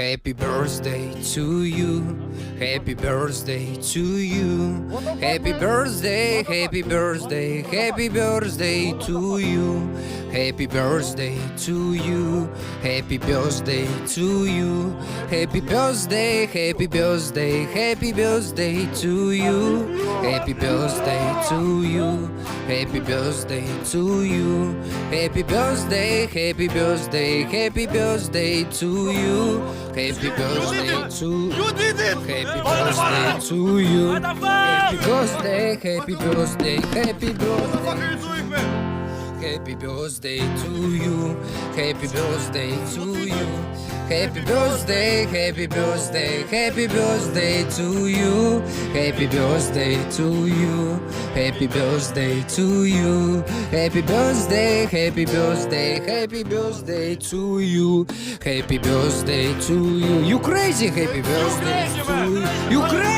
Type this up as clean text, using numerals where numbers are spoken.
Happy birthday to you. Happy birthday to you. Happy birthday, happy birthday, happy birthday to you. Happy birthday to you. Happy birthday to you. Happy birthday, happy birthday, happy birthday to you. Happy birthday to you. Happy birthday to you. Happy birthday, happy birthday, happy birthday to you. Happy birthday to Happy birthday to you. Happy birthday, happy birthday, happy birthday. Happy birthday to you. Happy birthday to you. Happy birthday, happy birthday, happy birthday to you. Happy birthday to you. Happy birthday to you. Happy birthday, happy birthday, happy birthday to you. Happy birthday to you. You crazy? Happy birthday to you. You crazy?